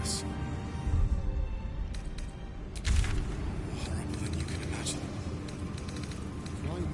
this. More horrible than you can imagine. Blimey.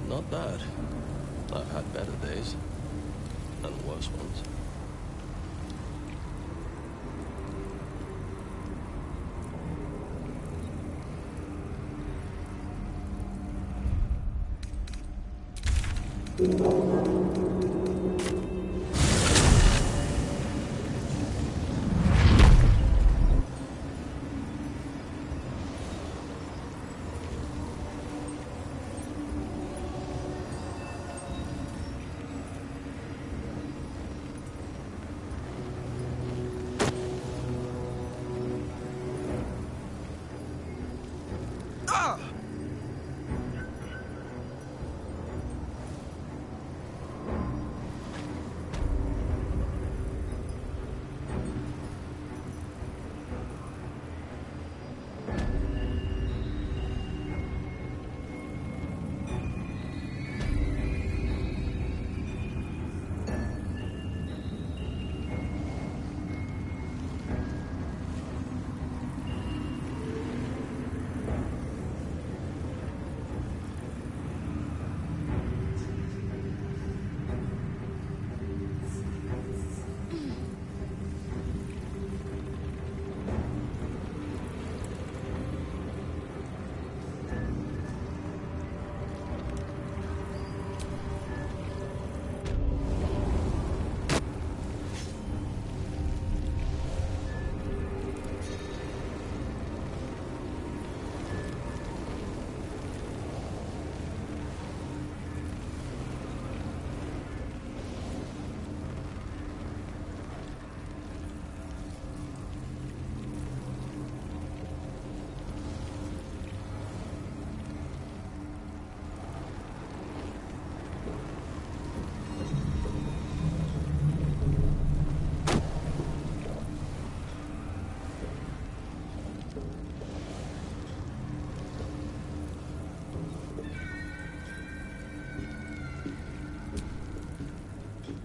Not bad. I've had better days. And worse ones.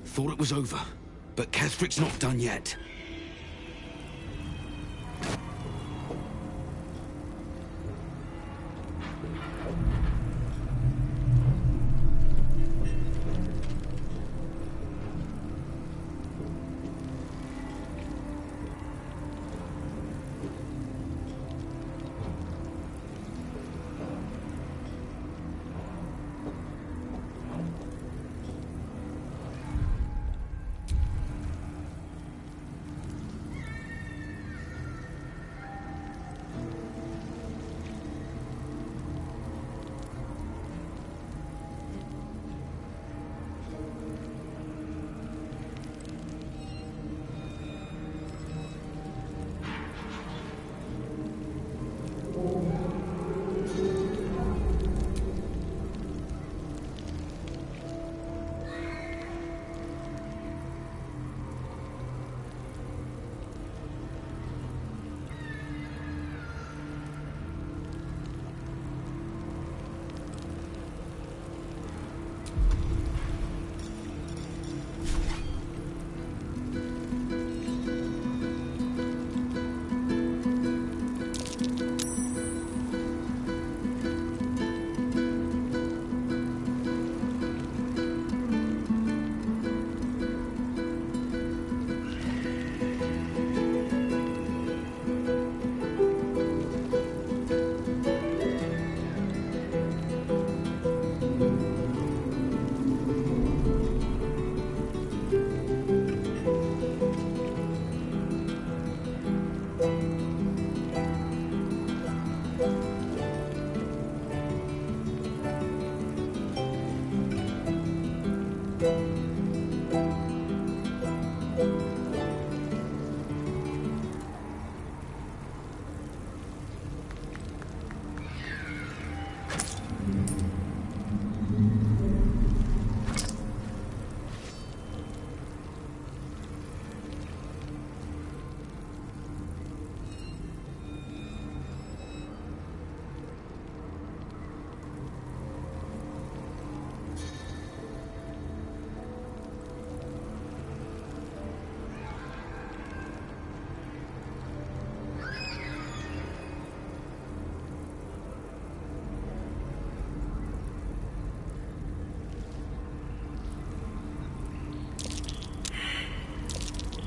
Thought it was over, but Casrick's not done yet.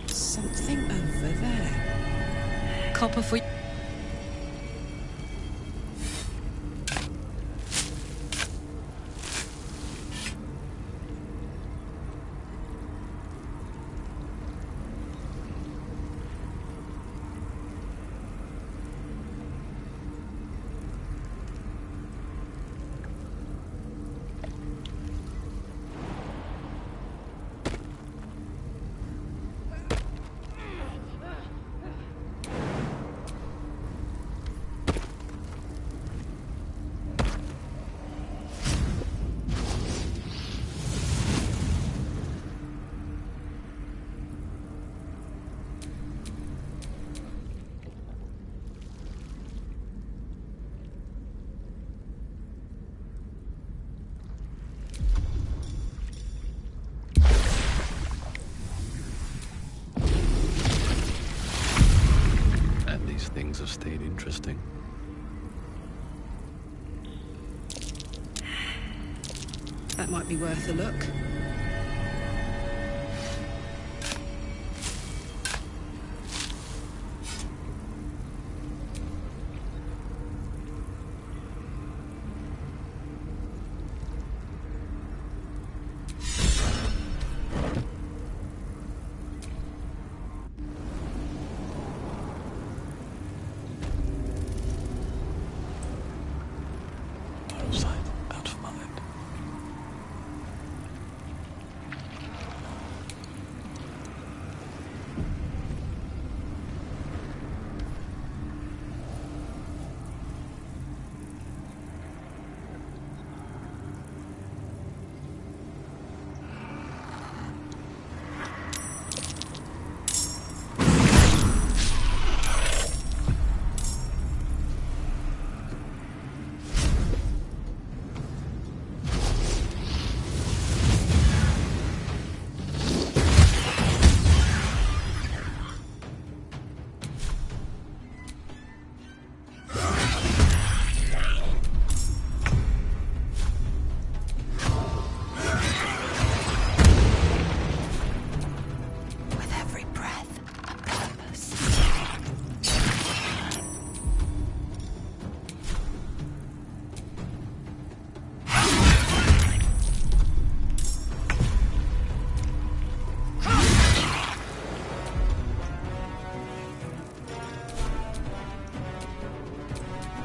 Something over there. Copper for... Things have stayed interesting. That might be worth a look.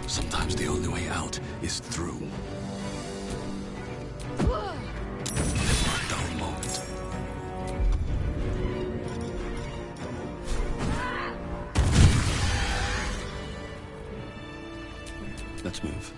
Sometimes the only way out is through. Never a dull moment. Let's move.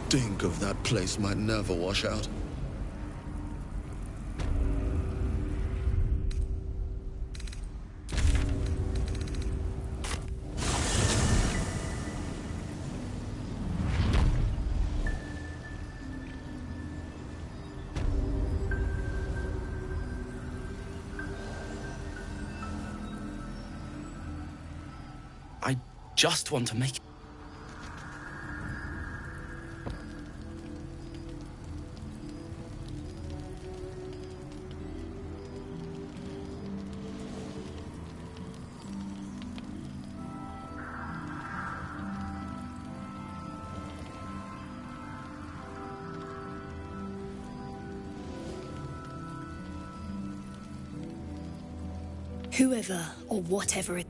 stink of that place might never wash out. I just want to make... Whoever or whatever it...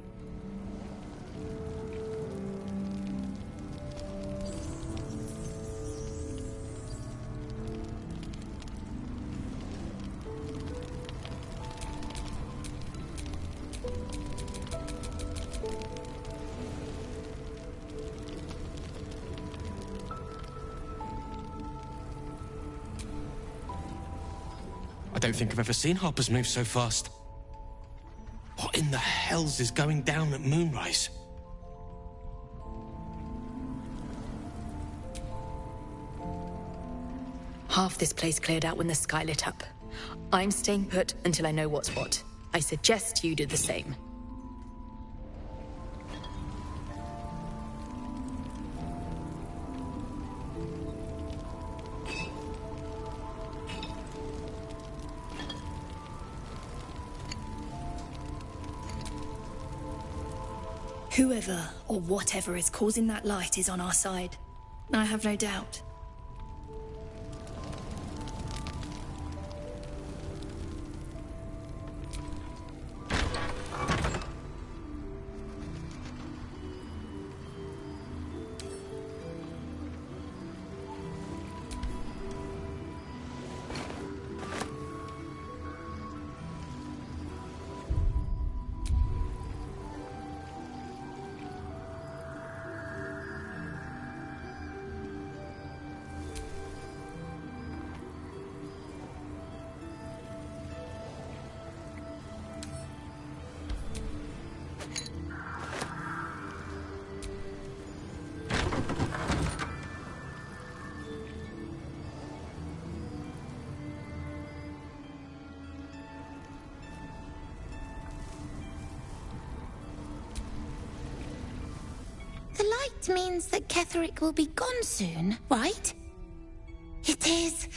I don't think I've ever seen Harpers move so fast. What in the hells is going down at moonrise? Half this place cleared out when the sky lit up. I'm staying put until I know what's what. I suggest you do the same. Whoever or whatever is causing that light is on our side. I have no doubt. The light means that Ketherick will be gone soon, right? It is.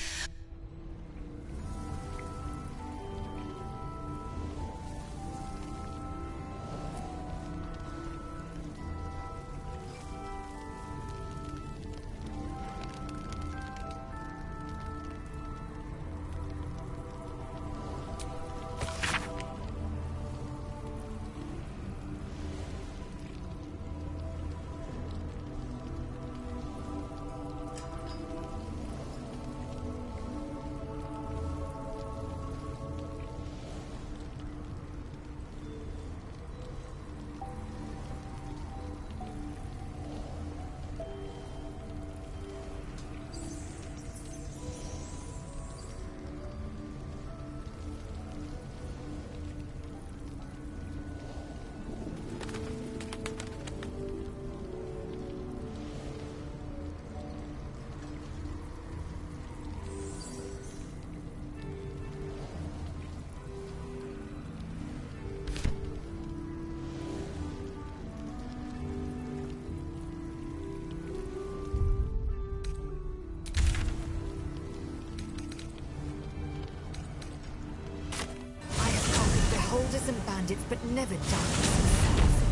Soldiers and bandits, but never darkness.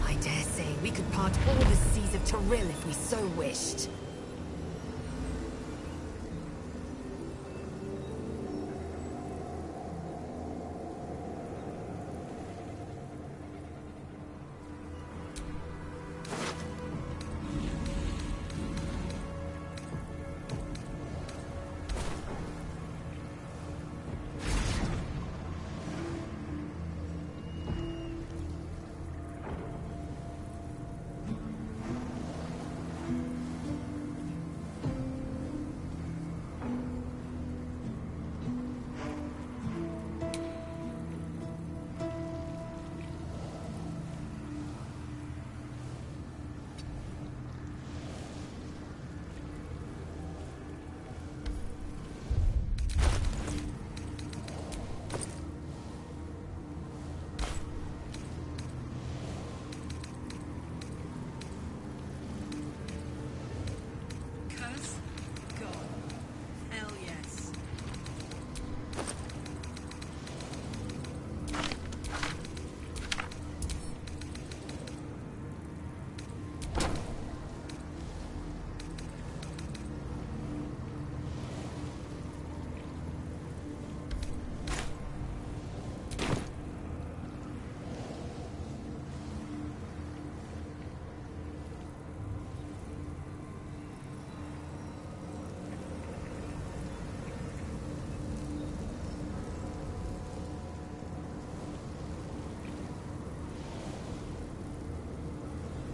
I dare say we could part all the seas of Tyrell if we so wished.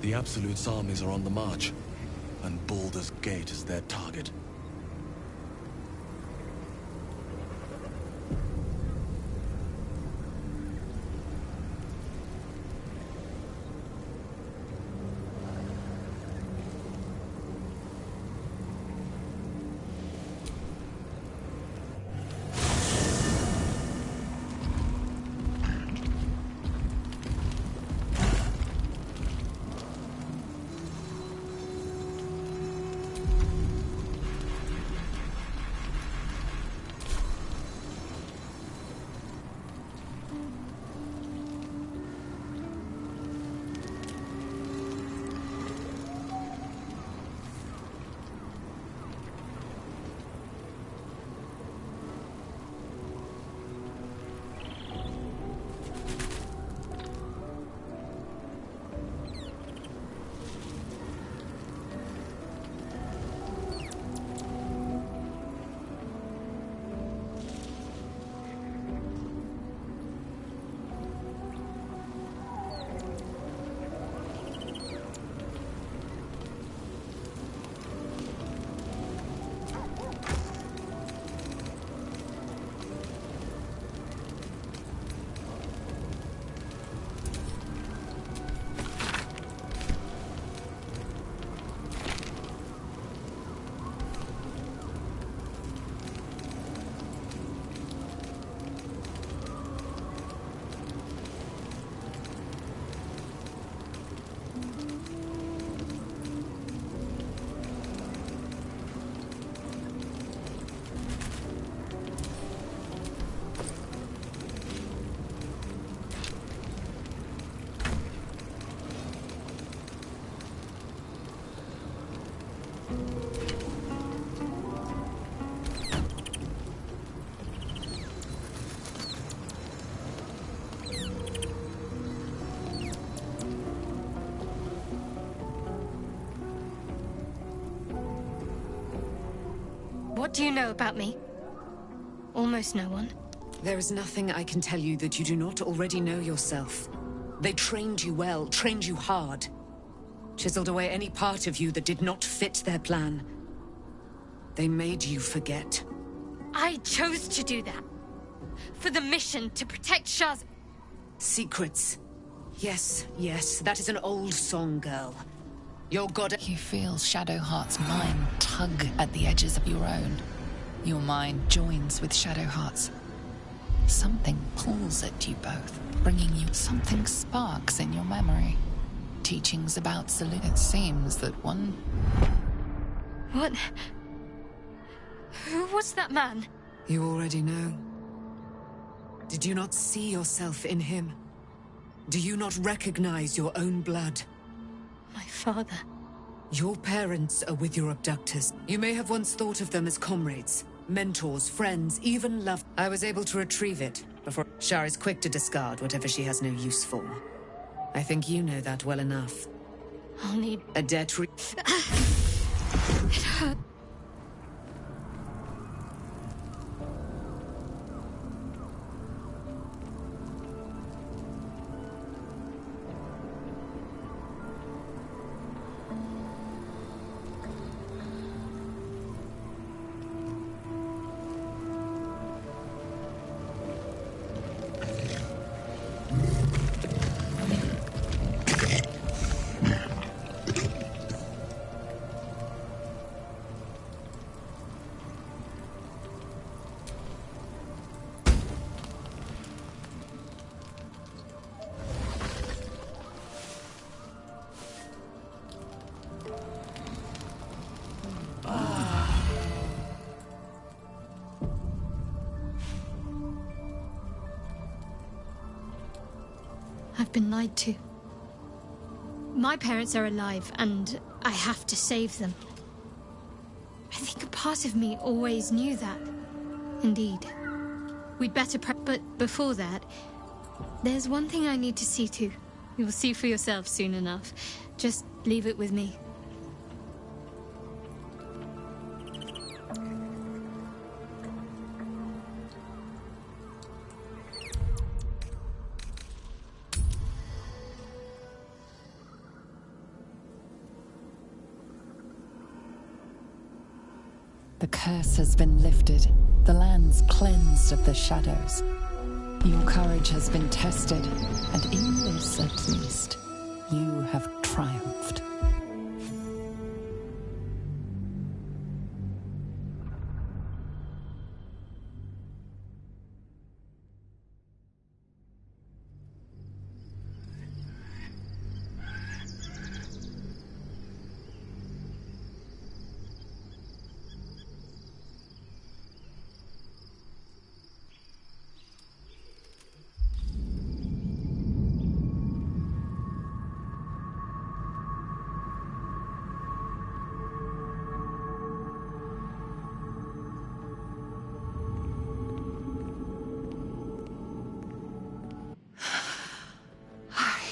The Absolute's armies are on the march, and Baldur's Gate is their target. What do you know about me? Almost no one. There is nothing I can tell you that you do not already know yourself. They trained you well, trained you hard. Chiseled away any part of you that did not fit their plan. They made you forget. I chose to do that. For the mission to protect Shaz. Secrets. Yes, yes, that is an old song, girl. Your god... You feel Shadowheart's mind tug at the edges of your own. Your mind joins with Shadowheart's. Something pulls at you both, bringing you something sparks in your memory. Teachings about Salute. It seems that one... What? Who was that man? You already know. Did you not see yourself in him? Do you not recognize your own blood? My father. Your parents are with your abductors. You may have once thought of them as comrades, mentors, friends, even love. I was able to retrieve it before Shar is quick to discard whatever she has no use for. I think you know that well enough. I'll need a debt It hurt. I've been lied to. My parents are alive, and I have to save them. I think a part of me always knew that. Indeed. We'd better but before that, there's one thing I need to see to. You'll see for yourself soon enough. Just leave it with me. The curse has been lifted, the land's cleansed of the shadows. Your courage has been tested, and in this at least, you have triumphed.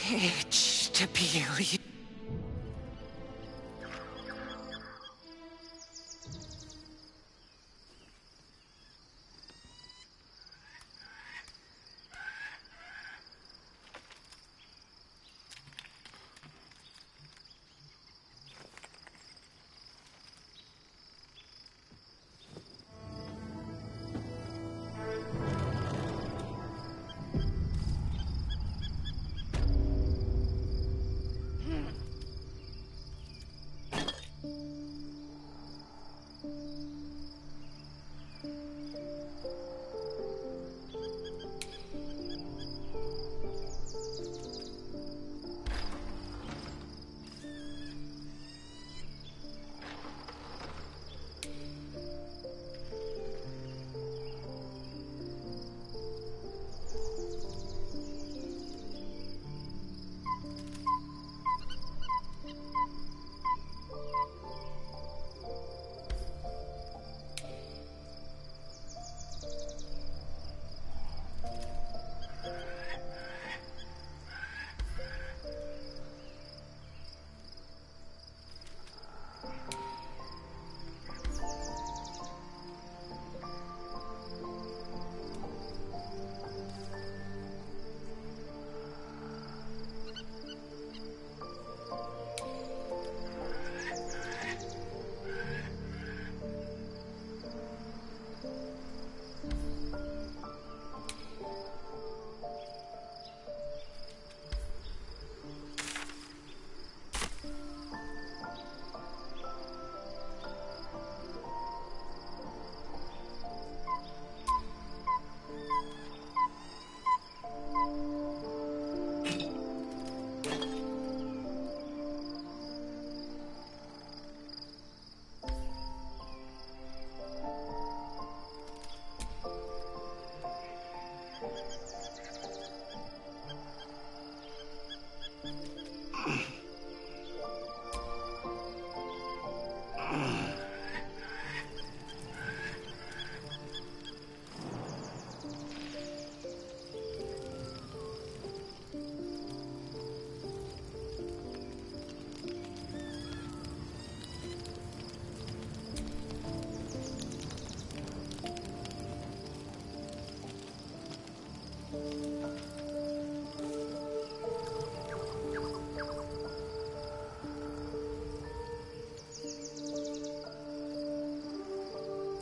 Hate to be you.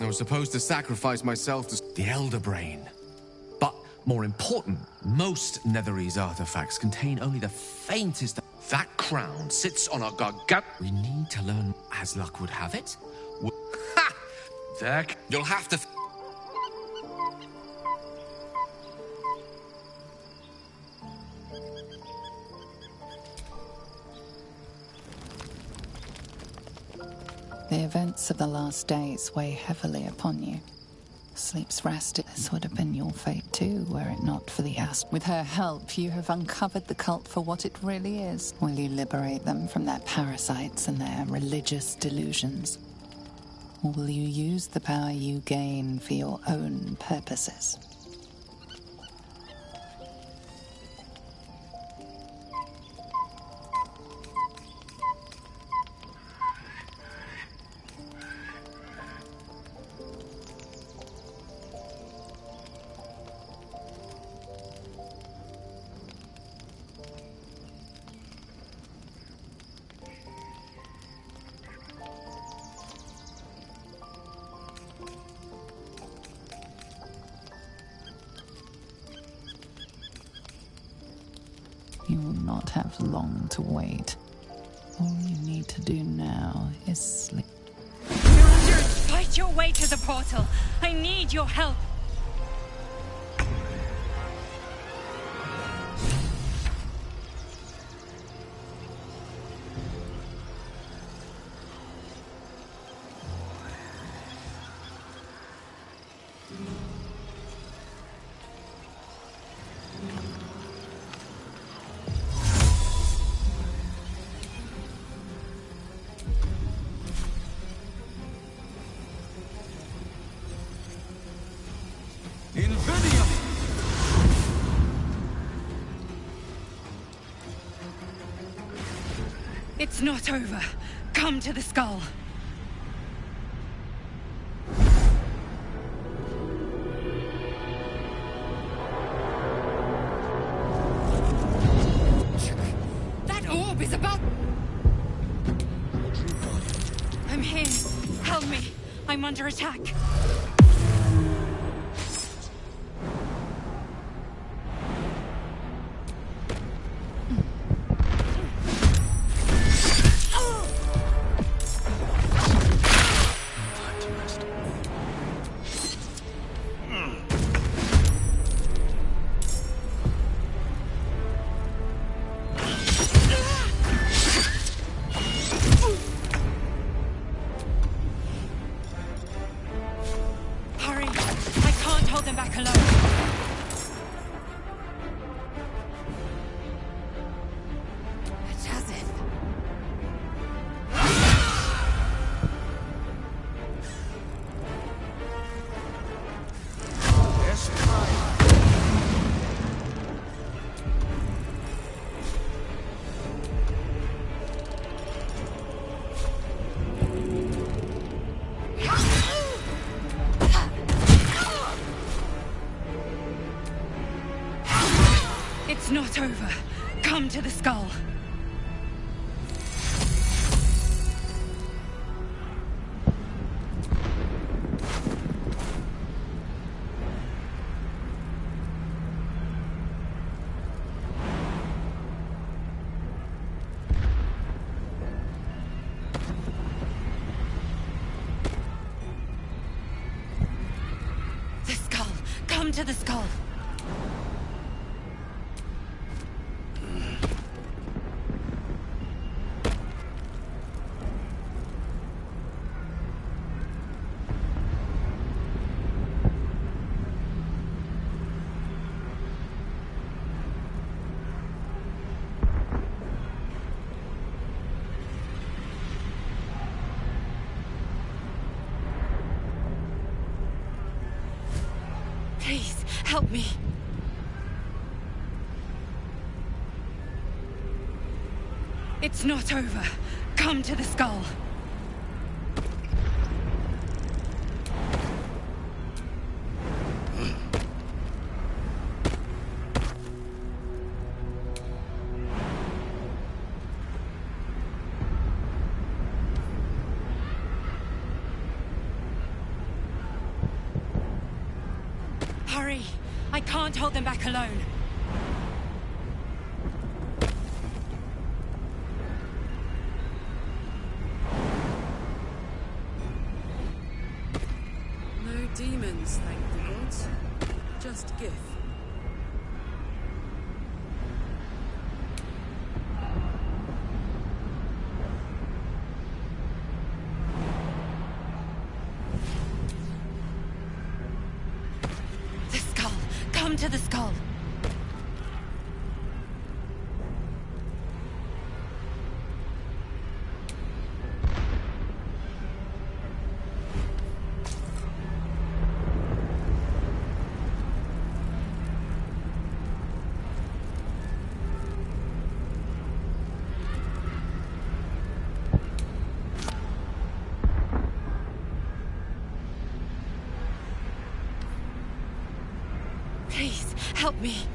I was supposed to sacrifice myself to the Elder Brain. But more important, most Netherese artifacts contain only the faintest. That crown sits on a gargant. We need to learn, as luck would have it. Ha! There, you'll have to. The events of the last days weigh heavily upon you. Sleep's rest, this would have been your fate too, were it not for the Ast. With her help, you have uncovered the cult for what it really is. Will you liberate them from their parasites and their religious delusions? Or will you use the power you gain for your own purposes? not have long to wait. All you need to do now is sleep. Baldur, fight your way to the portal. I need your help. It's not over. Come to the skull. That orb is about... I'm here. Help me. I'm under attack. It's not over. Come to the skull. The skull. Come to the skull. Please, help me. It's not over. Come to the skull. Hurry! I can't hold them back alone. No demons, thank the gods. Just Gith. Come to the skull. Please, help me.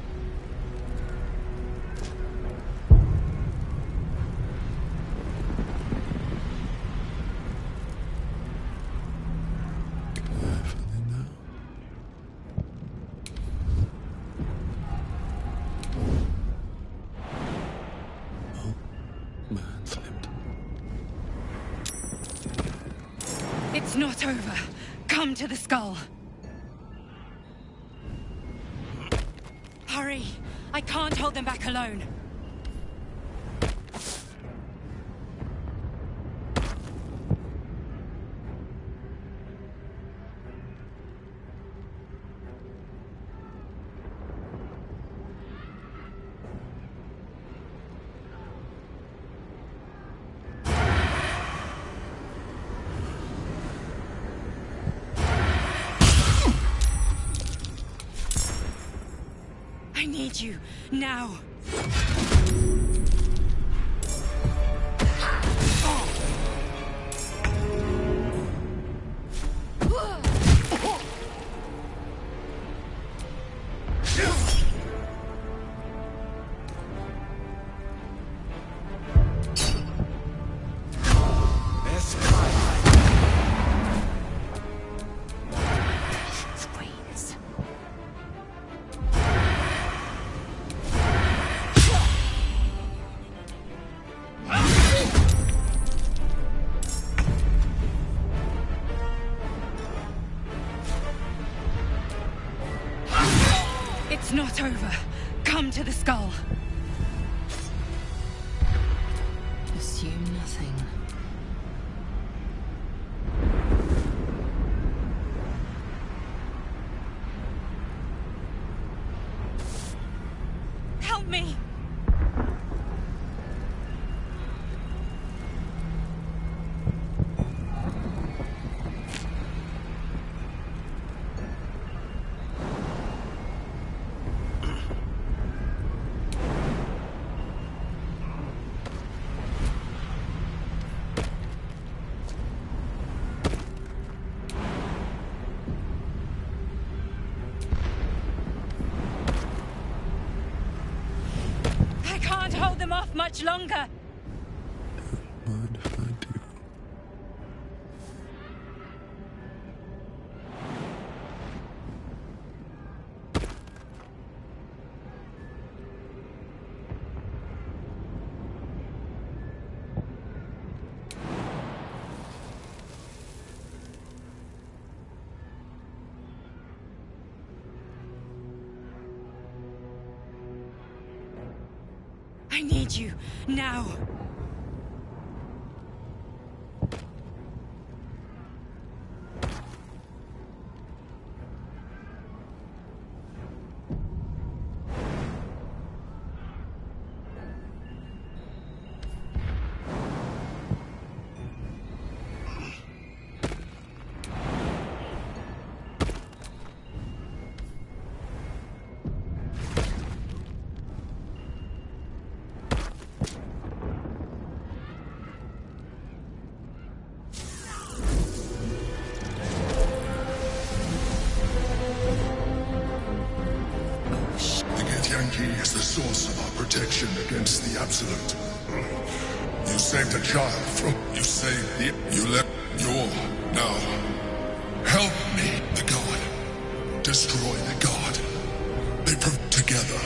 It's not over. Come to the skull. Hurry! I can't hold them back alone. I need you, now! It's not over. Come to the skull. Assume nothing. Help me! I can't hold them off much longer. Mind if I do? I need you, now! Is the source of our protection against the Absolute. You saved a child from... You saved the... You let... Your... Now... Help me, the God. Destroy the God. They together.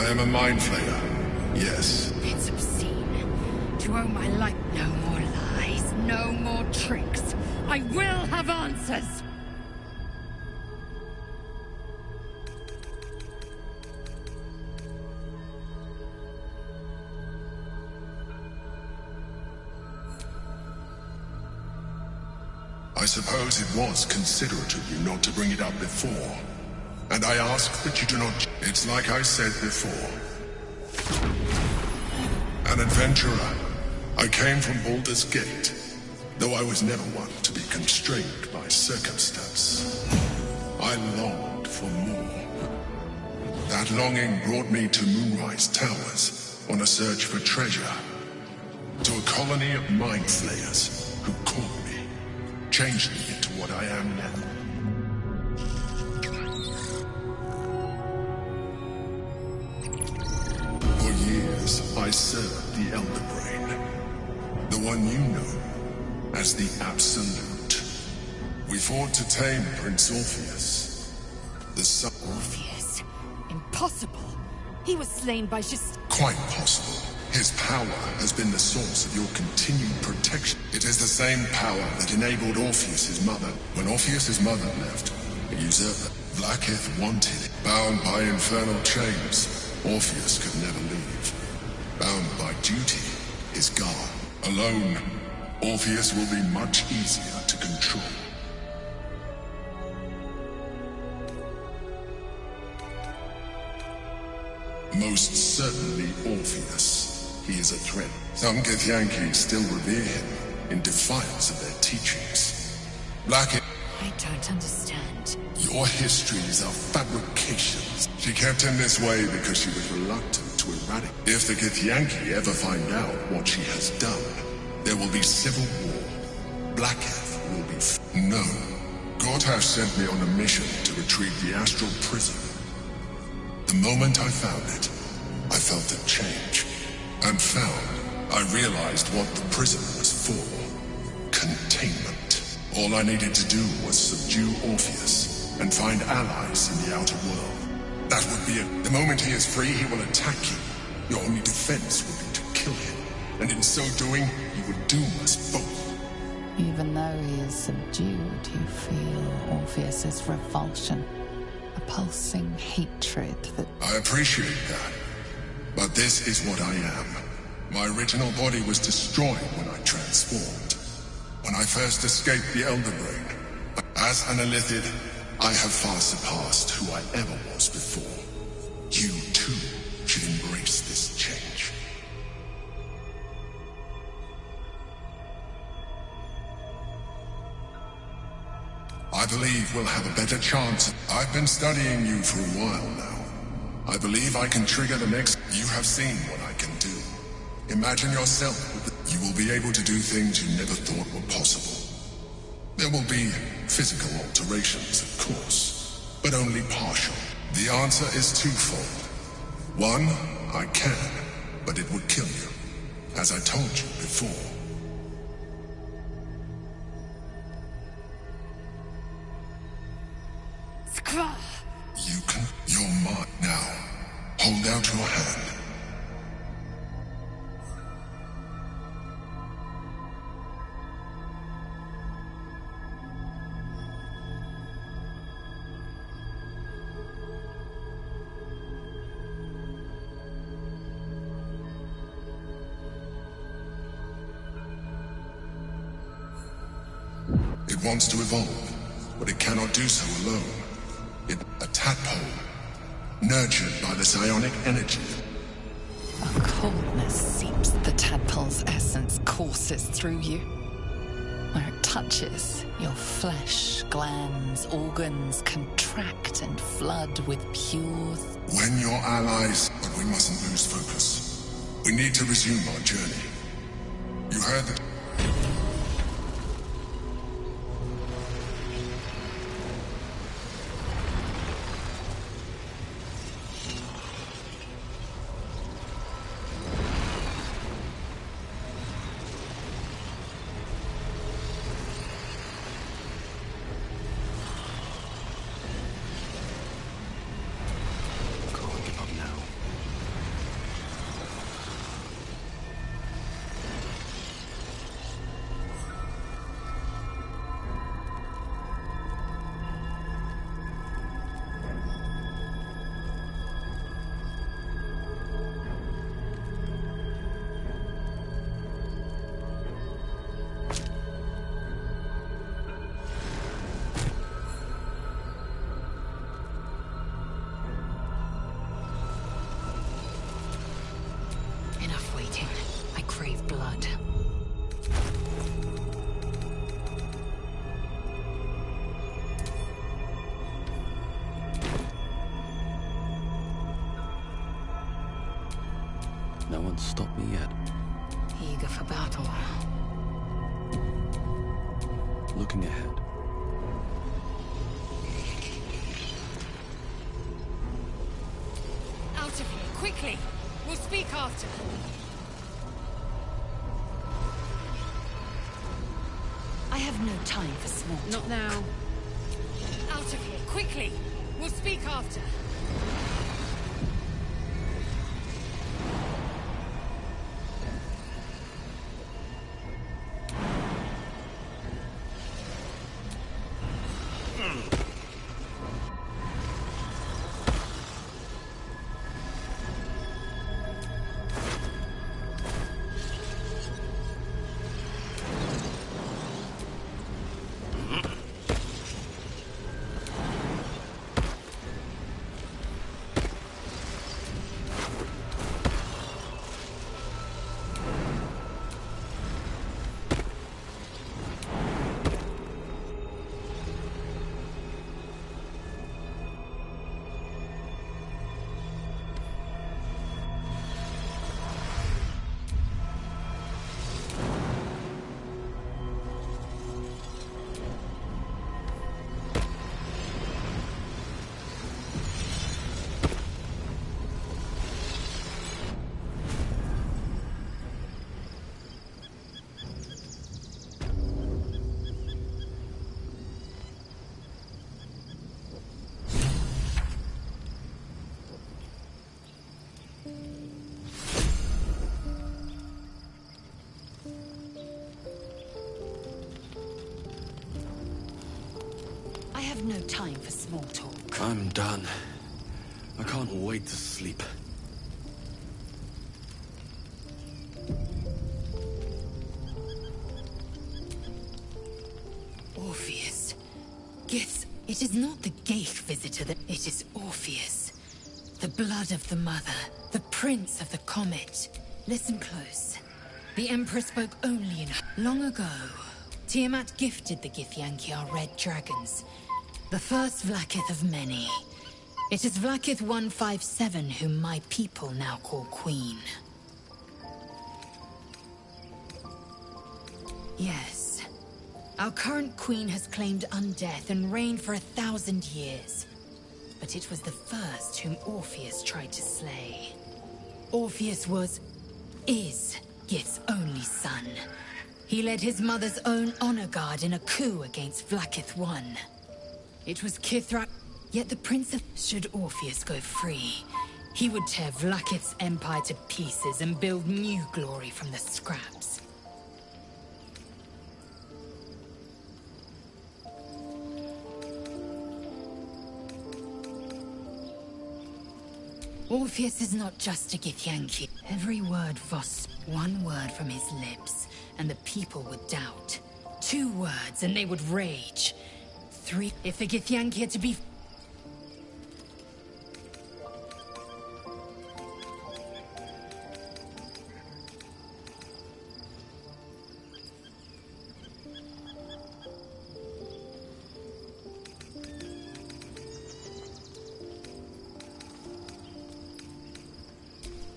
I am a mind flayer. Yes. It's obscene. To owe my life. No more lies, no more tricks. I will have answers! I suppose it was considerate of you not to bring it up before. And I ask that you do not... It's like I said before. An adventurer. I came from Baldur's Gate, though I was never one to be constrained by circumstance. I longed for more. That longing brought me to Moonrise Towers on a search for treasure. To a colony of mind flayers who caught me, changed me into what I am now. For years, I served the Elder Brain, the one you know as the Absolute. We fought to tame Prince Orpheus, the son... Orpheus? Impossible. He was slain by just... Quite possible. His power has been the source of your continued protection. It is the same power that enabled Orpheus's mother. When Orpheus's mother left, a usurper, Blacketh wanted it. Bound by infernal chains, Orpheus could never leave. Bound by duty, his guard. Alone, Orpheus will be much easier to control. Most certainly Orpheus. He is a threat. Some Githyanki still revere him in defiance of their teachings. Blacketh... I don't understand. Your histories are fabrications. She kept him this way because she was reluctant to eradicate. If the Githyanki ever find out what she has done, there will be civil war. Blacketh will be... No. God has sent me on a mission to retrieve the astral prison. The moment I found it, I felt a change. And found, I realized what the prison was for. Containment. All I needed to do was subdue Orpheus and find allies in the outer world. That would be it. The moment he is free, he will attack you. Your only defense would be to kill him. And in so doing, he would doom us both. Even though he is subdued, you feel Orpheus's revulsion. A pulsing hatred that... I appreciate that. But this is what I am. My original body was destroyed when I transformed. When I first escaped the Elder Brain. As an Illithid, I have far surpassed who I ever was before. You, too, should embrace this change. I believe we'll have a better chance. I've been studying you for a while now. I believe I can trigger the next... You have seen what I can do. Imagine yourself. You will be able to do things you never thought were possible. There will be physical alterations, of course, but only partial. The answer is twofold. One, I can, but it would kill you, as I told you before. You can... You're mine now. Hold out your hand. It wants to evolve, but it cannot do so alone. A tadpole, nurtured by the psionic energy. A coldness seeps the tadpole's essence, courses through you. Where it touches, your flesh, glands, organs contract and flood with pure... When your allies... But we mustn't lose focus. We need to resume our journey. You heard that... can't stop me yet. Eager for battle. Looking ahead. Out of here, quickly! We'll speak after. I have no time for small talk. Not now. Out of here, quickly! We'll speak after. I have no time for small talk. I'm done. I can't wait to sleep. Orpheus. Gith. It is not the Geich visitor that... It is Orpheus. The blood of the mother. The prince of the comet. Listen close. The Emperor spoke only in... Long ago, Tiamat gifted the Githyanki our red dragons. The first Vlakith of many. It is Vlakith 157 whom my people now call Queen. Yes. Our current queen has claimed undeath and reigned for 1,000 years. But it was the first whom Orpheus tried to slay. Orpheus is Gith's only son. He led his mother's own honor guard in a coup against Vlakith I. It was Kithrak, yet the prince of... Should Orpheus go free, he would tear Vlakith's empire to pieces and build new glory from the scraps. Orpheus is not just a Githyanki. Every word Voss, one word from his lips, and the people would doubt. 2 words, and they would rage. 3, if the Githyanki are to be...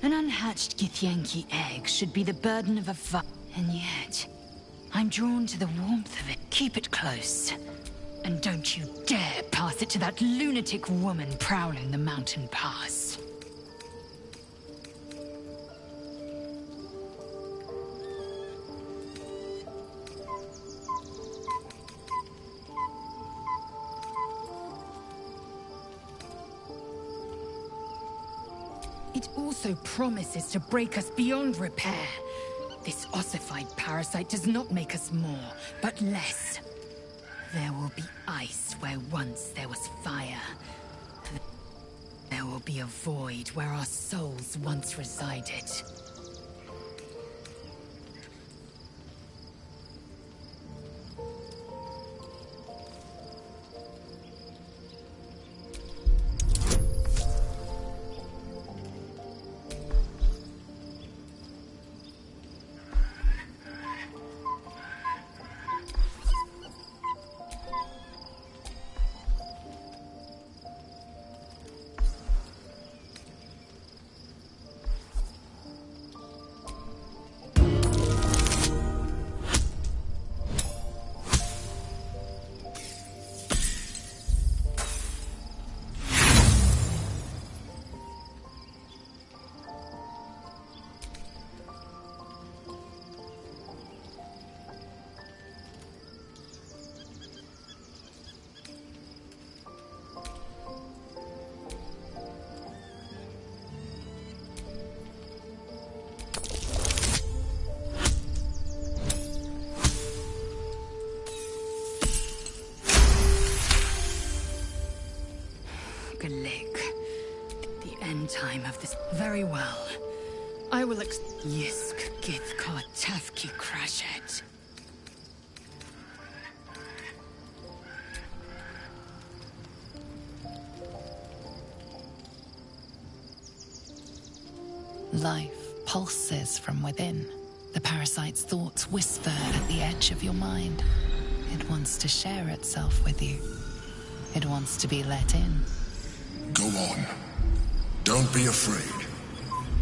An unhatched Githyanki egg should be the burden of a and yet, I'm drawn to the warmth of it. Keep it close. And don't you dare pass it to that lunatic woman prowling the mountain pass. It also promises to break us beyond repair. This ossified parasite does not make us more, but less. There will be ice where once there was fire. There will be a void where our souls once resided. Galik. The end time of this. Very well. I will Yisk Githkar Tafki Crashet. Life pulses from within. The parasite's thoughts whisper at the edge of your mind. It wants to share itself with you. It wants to be let in. Go on. Don't be afraid.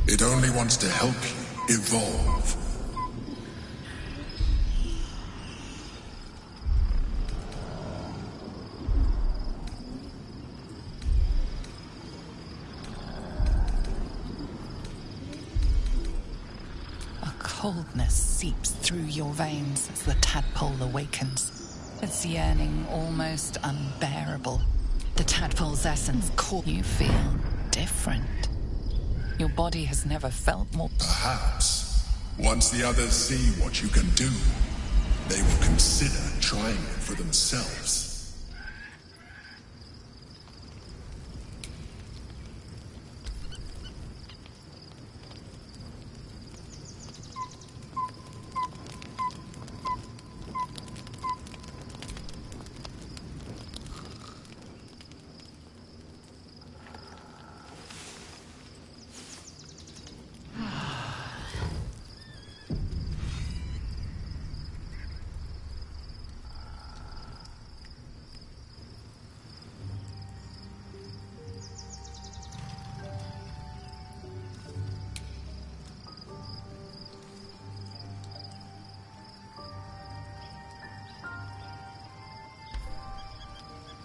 It only wants to help you evolve. Coldness seeps through your veins as the tadpole awakens. Its yearning almost unbearable. The tadpole's essence caught you feel different. Your body has never felt more... Perhaps, once the others see what you can do, they will consider trying it for themselves.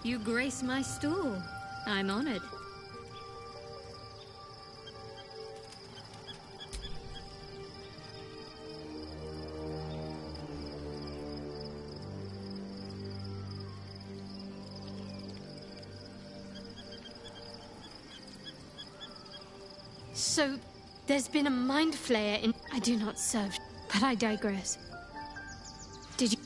You grace my stool. I'm honored. So, there's been a mind flayer in... I do not serve, but I digress. Did you...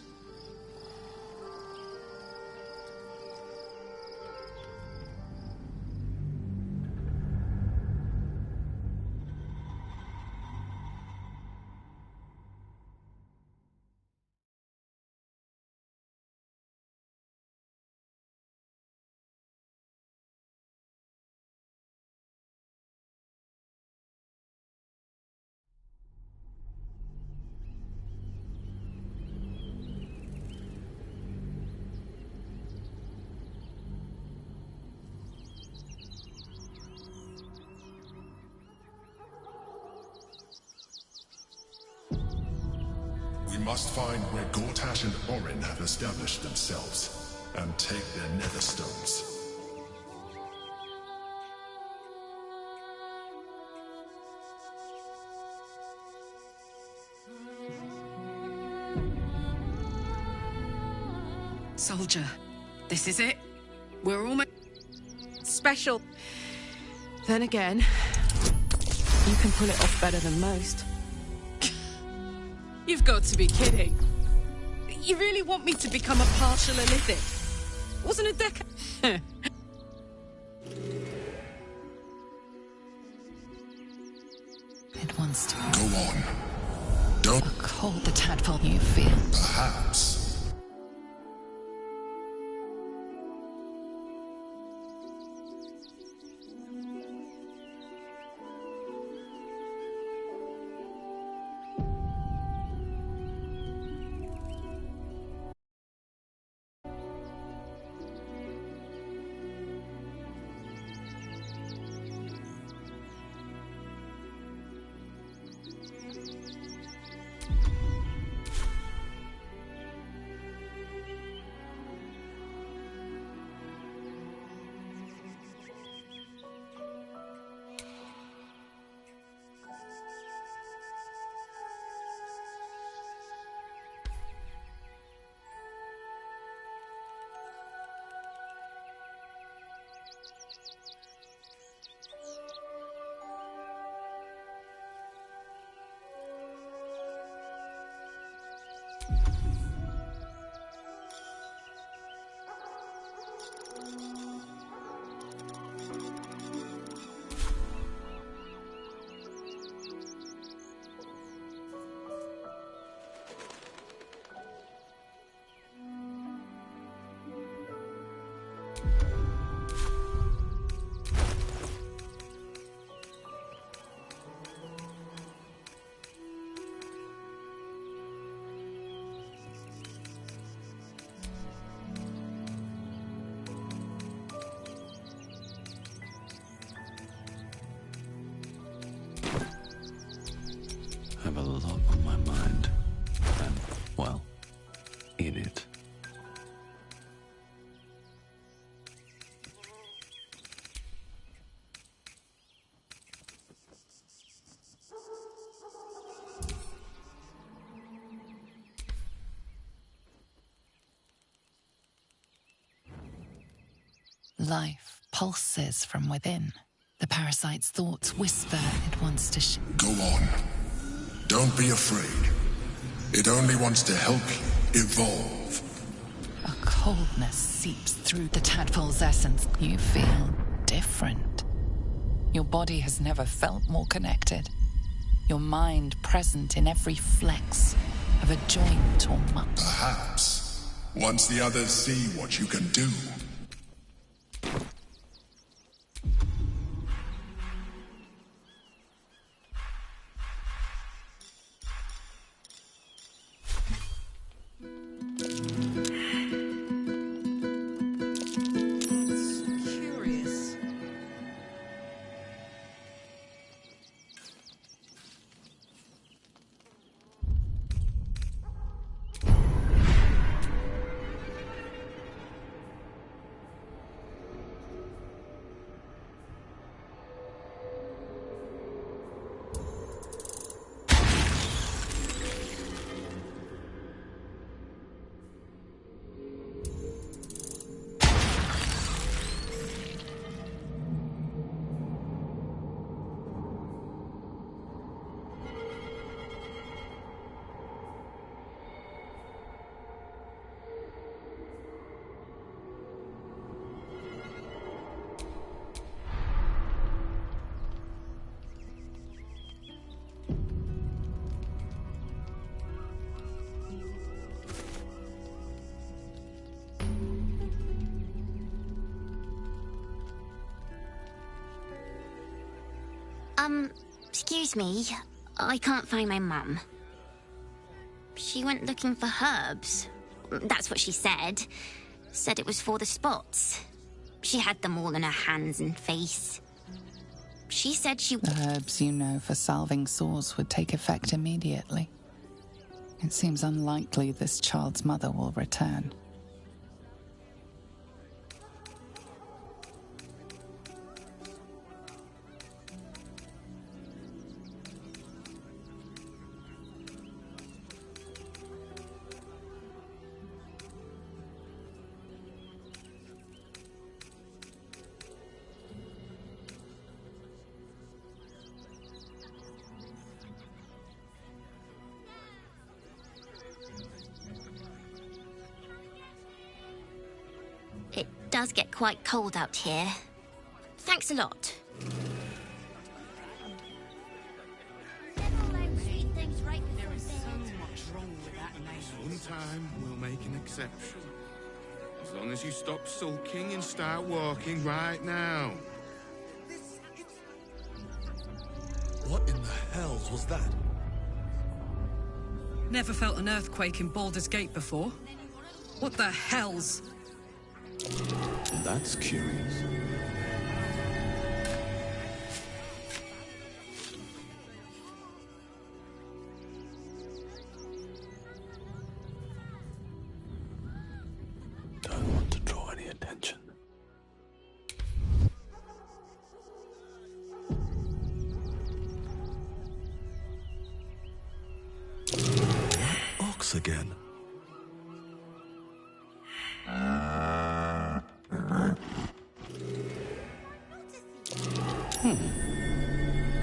We must find where Gortash and Orin have established themselves, and take their nether stones. Soldier, this is it. We're almost special. Then again, you can pull it off better than most. You've got to be kidding. You really want me to become a partial Elithic? Wasn't a decade... It wants to... Go on. Don't... A cold the tadpole you feel. Perhaps. I have a lot on my mind, and, well, in it. Life pulses from within. The parasite's thoughts whisper it wants to Go on. Don't be afraid. It only wants to help you evolve. A coldness seeps through the tadpole's essence. You feel different. Your body has never felt more connected. Your mind present in every flex of a joint or muscle. Perhaps. Once the others see what you can do. Excuse me. I can't find my mum. She went looking for herbs. That's what she said. Said it was for the spots. She had them all in her hands and face. She said she... The herbs you know for salving sores would take effect immediately. It seems unlikely this child's mother will return. It does get quite cold out here. Thanks a lot. Sometime we'll make an exception. As long as you stop sulking and start walking right now. What in the hells was that? Never felt an earthquake in Baldur's Gate before. What the hells? That's curious. Don't want to draw any attention. Ox again.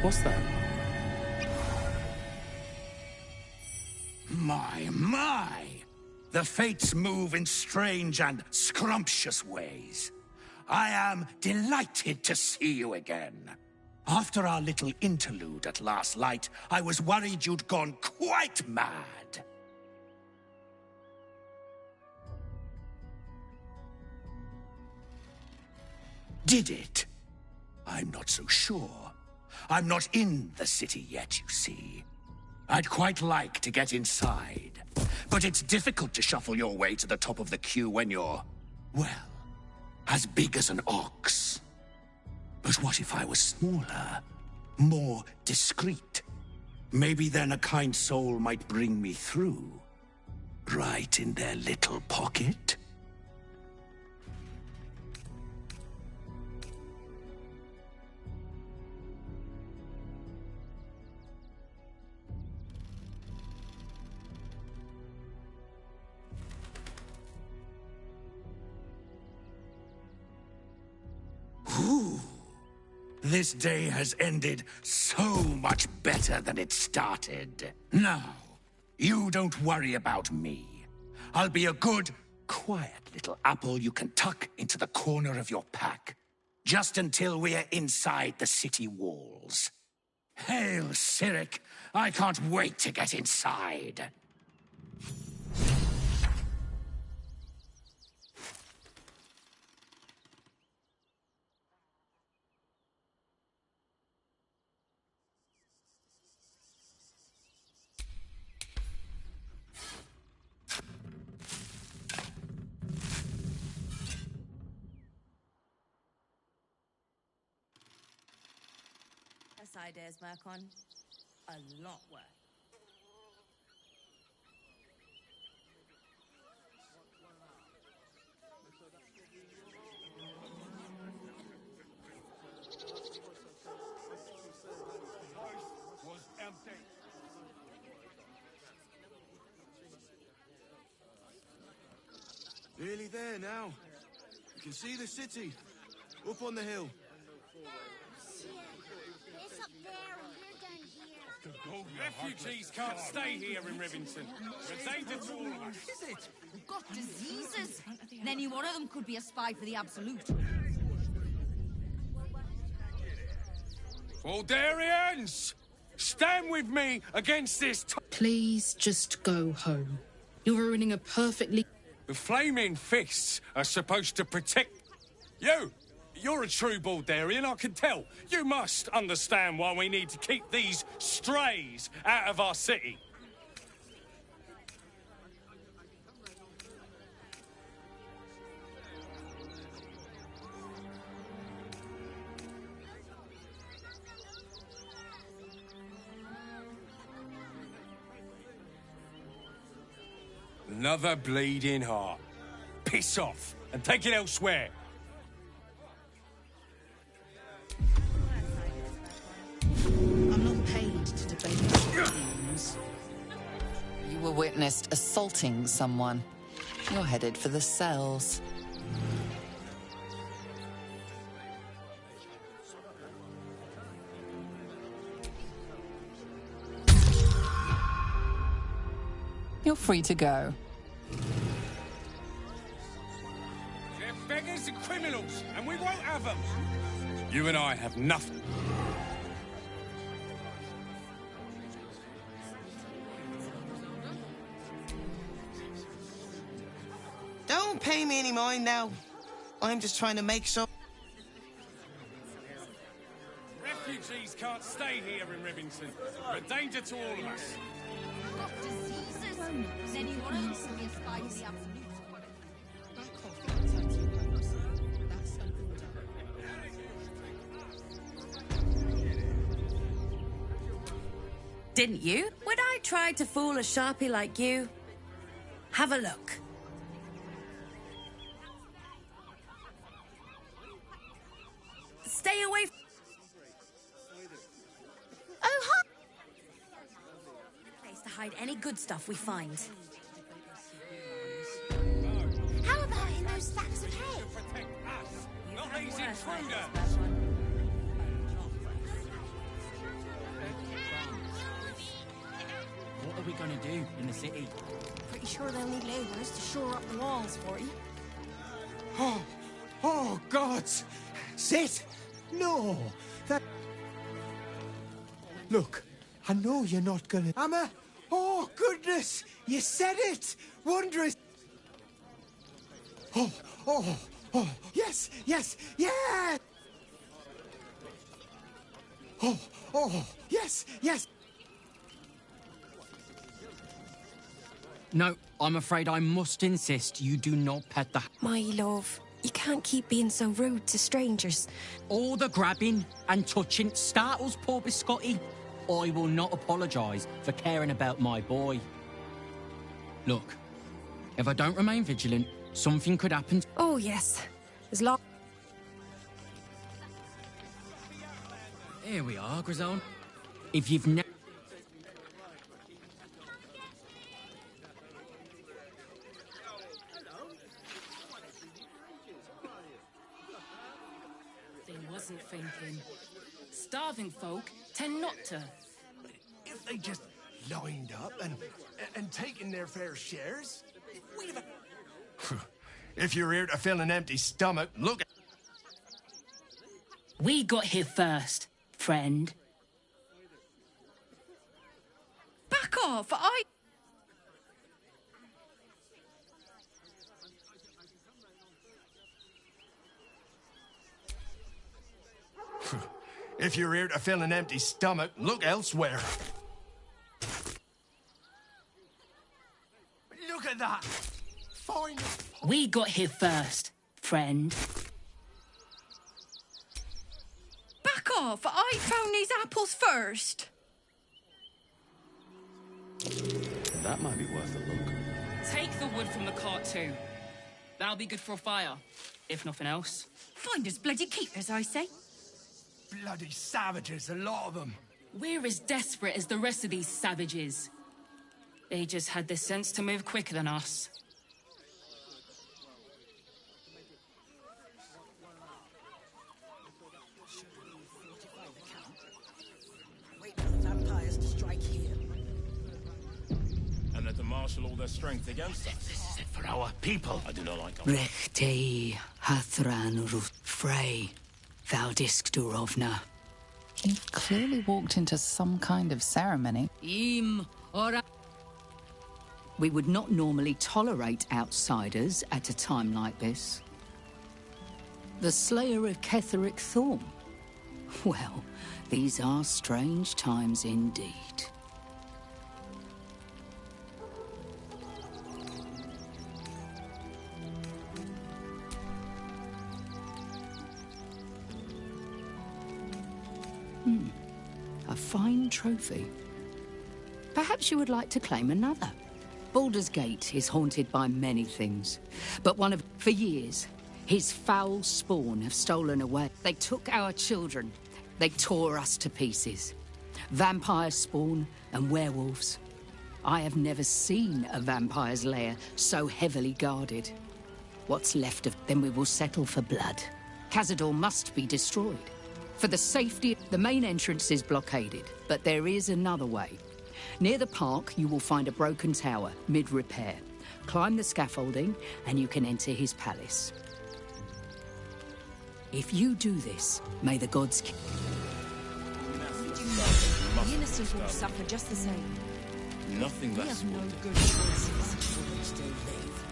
What's that? My! The fates move in strange and scrumptious ways. I am delighted to see you again. After our little interlude at last light, I was worried you'd gone quite mad. Did it? I'm not so sure. I'm not in the city yet, you see. I'd quite like to get inside, but it's difficult to shuffle your way to the top of the queue when you're, well, as big as an ox. But what if I was smaller, more discreet? Maybe then a kind soul might bring me through, right in their little pocket. Ooh. This day has ended so much better than it started. Now, you don't worry about me. I'll be a good, quiet little apple you can tuck into the corner of your pack, just until we're inside the city walls. Hail, Cyric! I can't wait to get inside. Ideas, Mercon. A lot worse. Was empty. Nearly there now. You can see the city up on the hill. Refugees can't stay here in Rivington. We're a danger to all of us. Is it? We've got diseases. And any one of them could be a spy for the Absolute. Baldurians! Stand with me against this... Please just go home. You're ruining a perfectly... The flaming fists are supposed to protect... You! You're a true Baldurian, I can tell. You must understand why we need to keep these strays out of our city. Another bleeding heart. Piss off and take it elsewhere. I'm not paid to debate opinions. You were witnessed assaulting someone. You're headed for the cells. You're free to go. They're beggars and criminals, and we won't have them. You and I have nothing. Don't pay me any mind now. I'm just trying to make sure... Refugees can't stay here in Rivington. We're a danger to all of us. Got diseases. And any one of them could be a spy for the Absolute. Didn't you? When I tried to fool a sharpie like you? Have a look. Stay away. Oh, hi. Place to hide any good stuff we find. How about in those stacks of hay? Not these intruders. What are we gonna do in the city? Pretty sure they'll need labourers to shore up the walls for you. Oh, gods! Sit! No! That... Look, I know you're not gonna... Amma! Oh, goodness! You said it! Wondrous! Oh! Yes! Oh, yes, yes. No, I'm afraid I must insist you do not pet the... My love, you can't keep being so rude to strangers. All the grabbing and touching startles poor Biscotti. I will not apologise for caring about my boy. Look, if I don't remain vigilant, something could happen. Oh, yes. As long... Here we are, Grisone. If you've never... They wasn't thinking. Starving folk tend not to. If they just lined up and taken their fair shares, we'd have... If you're here to fill an empty stomach, look... We got here first, friend. Back off! If you're here to fill an empty stomach, look elsewhere. Look at that! Find it. We got here first, friend. Back off! I found these apples first. That might be worth a look. Take the wood from the cart too. That'll be good for a fire, if nothing else. Find us bloody keepers, I say. Bloody savages, a lot of them. We're as desperate as the rest of these savages. They just had the sense to move quicker than us. Wait for the vampires to strike here. And let them marshal all their strength against us. This is it for our people. I do not like them. Rechtei Hathran Ruth Frey Valdisk Durovna. He clearly walked into some kind of ceremony. We would not normally tolerate outsiders at a time like this. The slayer of Ketheric Thorn. Well, these are strange times indeed. A fine trophy. Perhaps you would like to claim another. Baldur's Gate is haunted by many things, but for years, his foul spawn have stolen away. They took our children. They tore us to pieces. Vampire spawn and werewolves. I have never seen a vampire's lair so heavily guarded. What's left of them we will settle for blood. Cazador must be destroyed. For the safety, the main entrance is blockaded, but there is another way. Near the park, you will find a broken tower, mid-repair. Climb the scaffolding, and you can enter his palace. If you do this, may the gods... The innocent will suffer just the same. Nothing less We have no will do. good choices. Will they still live?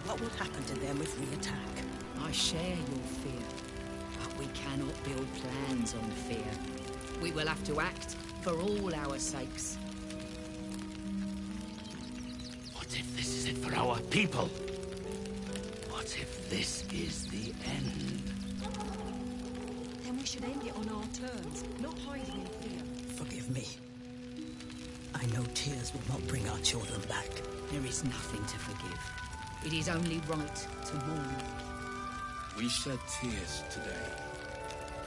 What will happen to them if we attack? I share your fear, but we cannot build plans on fear. We will have to act for all our sakes. What if this is it for our people? What if this is the end? Then we should end it on our terms, not hiding in fear. Forgive me. I know tears will not bring our children back. There is nothing to forgive. It is only right to mourn. We shed tears today,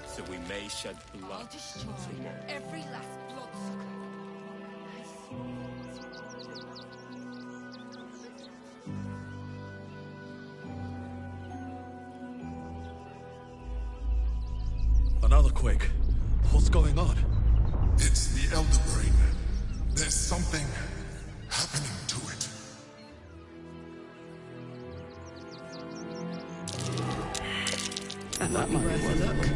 so we may shed blood tomorrow. Every last bloodsucker. Another quake. What's going on? It's the Elder Brain. There's something happening to it. That might be worth a look.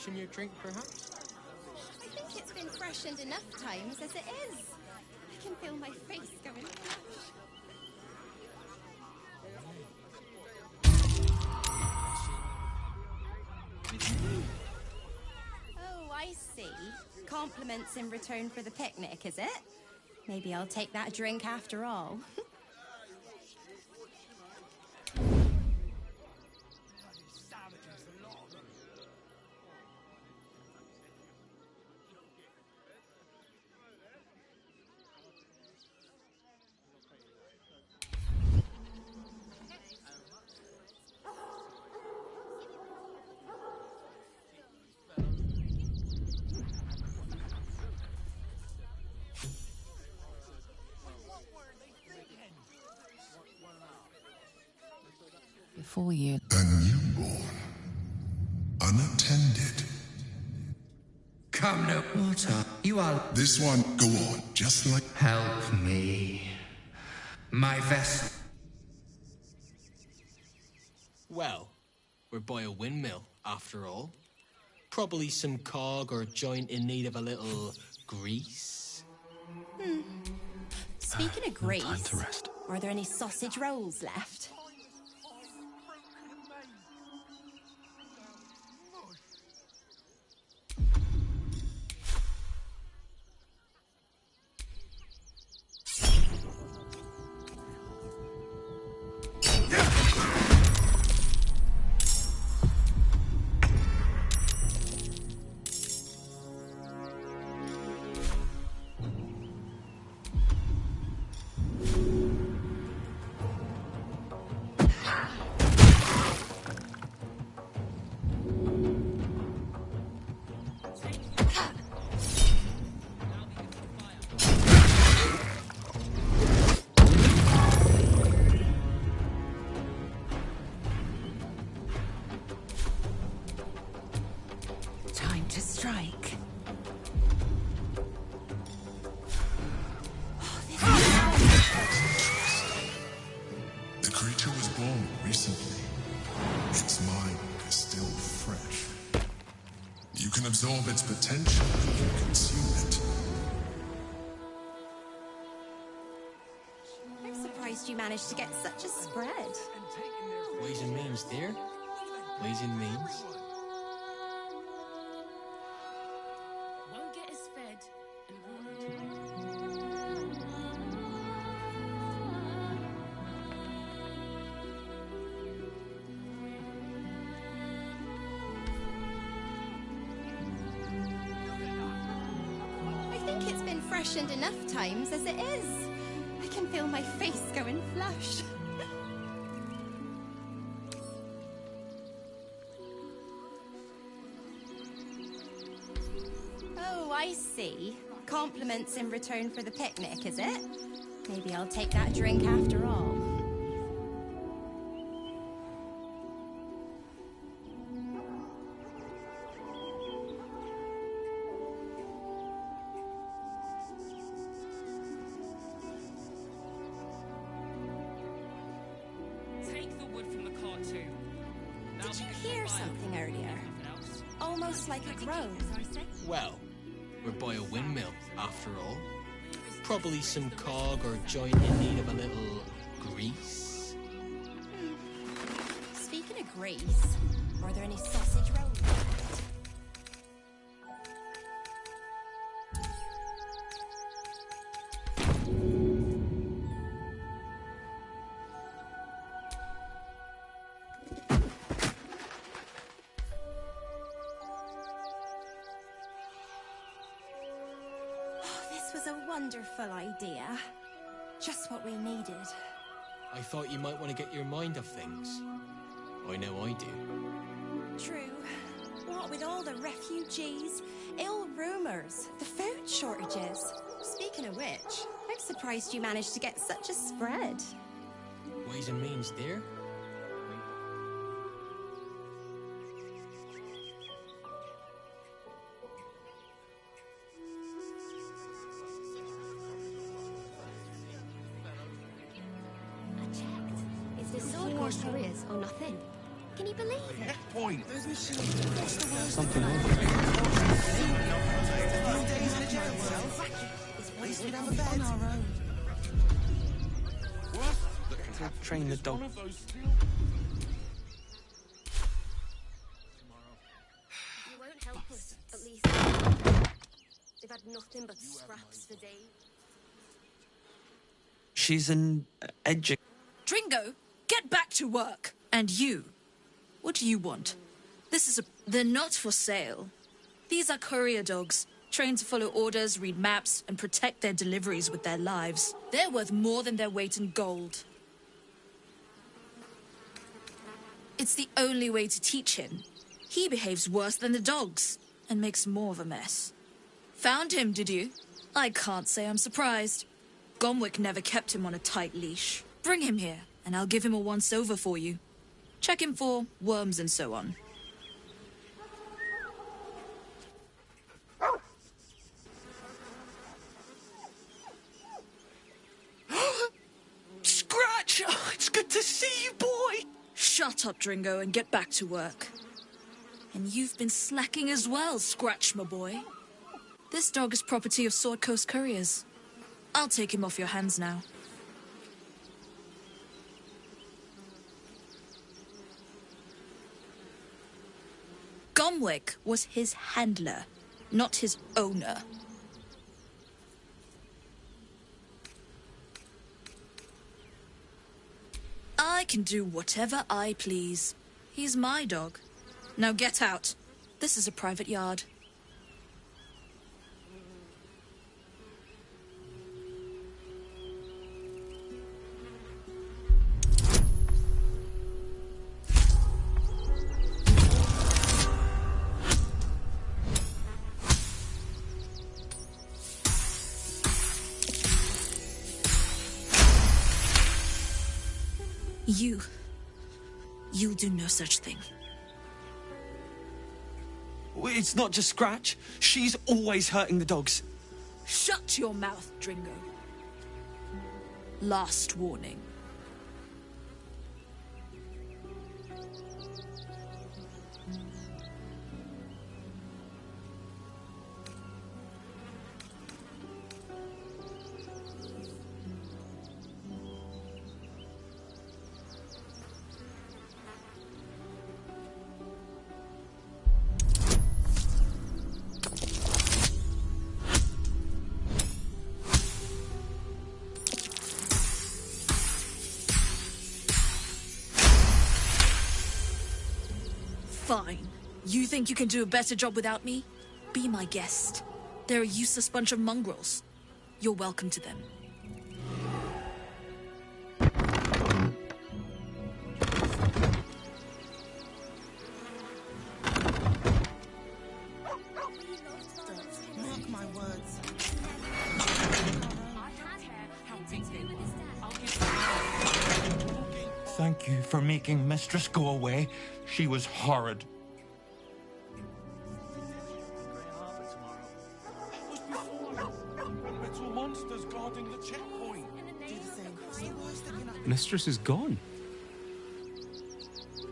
freshen your drink, perhaps? I think it's been freshened enough times as it is. I can feel my face going. Oh, I see. Compliments in return for the picnic, is it? Maybe I'll take that drink after all. Before you. A newborn. Unattended. Come no water. You are. This one, go on, just like. Help me. My vessel. Well, we're by a windmill, after all. Probably some cog or joint in need of a little grease. Speaking of grease, Time to rest. are there any sausage rolls left? Time to strike. The creature was born recently. Its mind is still fresh. You can absorb its potential if you consume it. I'm surprised you managed to get such a spread. Ways and means, dear. Ways and means. Won't get us fed and watered. I think it's been freshened enough times as it is. I can feel my face going flush. Oh, I see. Compliments in return for the picnic, is it? Maybe I'll take that drink after all. Take the wood from the cart too. Did you hear something earlier? Almost like a groan. Well, we're by a windmill, after all. Probably some cog or joint in need of a little grease. Speaking of grease, are there any sausage rolls left? This was a wonderful idea. Just what we needed. I thought you might want to get your mind off things. I know I do. True. What with all the refugees, ill rumors, the food shortages. Speaking of which, I'm surprised you managed to get such a spread. Ways and means, dear. Is this sword cost arrears or nothing? Can you believe it? Point. Something over. To train the dog. You won't help us, at least. They've had nothing but scraps for days. She's an Dringo, get back to work. And you, what do you want? They're not for sale. These are courier dogs, trained to follow orders, read maps, and protect their deliveries with their lives. They're worth more than their weight in gold. It's the only way to teach him. He behaves worse than the dogs, and makes more of a mess. Found him, did you? I can't say I'm surprised. Gomwick never kept him on a tight leash. Bring him here, and I'll give him a once-over for you. Check him for worms and so on. Scratch! Oh, it's good to see you, boy! Shut up, Dringo, and get back to work. And you've been slacking as well, Scratch, my boy. This dog is property of Sword Coast Couriers. I'll take him off your hands now. Gomwick was his handler, not his owner. I can do whatever I please. He's my dog. Now get out. This is a private yard. You'll do no such thing. It's not just Scratch. She's always hurting the dogs. Shut your mouth, Dringo. Last warning. Fine. You think you can do a better job without me? Be my guest. They're a useless bunch of mongrels. You're welcome to them. Mark my words. Thank you for making Mistress go away. She was horrid. Little monsters guarding the checkpoint. Mistress is gone. At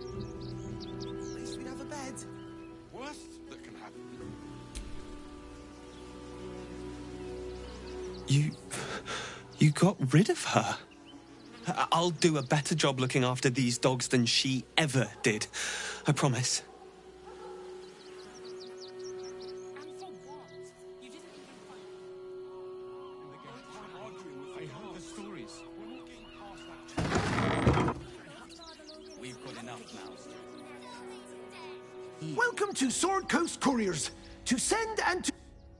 least we'd have a bed. Worst that can happen. You got rid of her. I'll do a better job looking after these dogs than she ever did. I promise. We've got enough now. Welcome to Sword Coast Couriers. To send and to...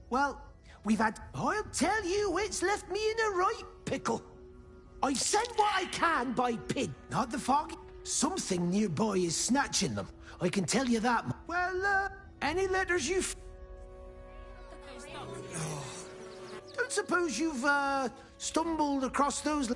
Well, we've had... I'll tell you, it's left me in a right pickle. I send what I can by pid, not the fog. Something nearby is snatching them. I can tell you that. Well, any letters you've... Don't suppose you've, stumbled across those...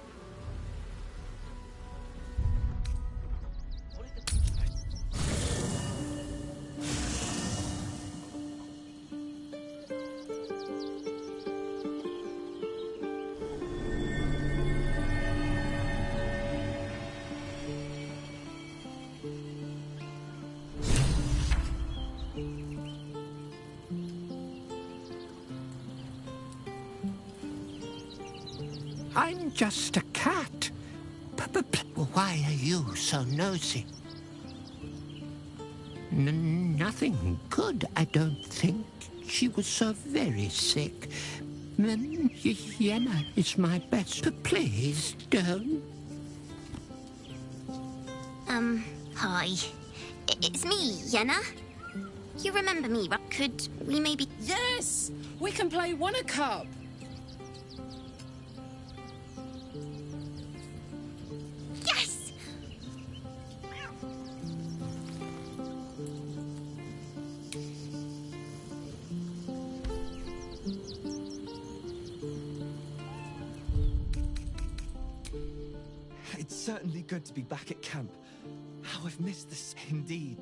I'm just a cat. Why are you so nosy? Nothing good, I don't think. She was so very sick. Yenna is my best. Please don't. Hi. It's me, Yenna. You remember me, right? Could we maybe... Yes! We can play Wonder Cup. Yes! It's certainly good to be back at camp. How I've missed this indeed.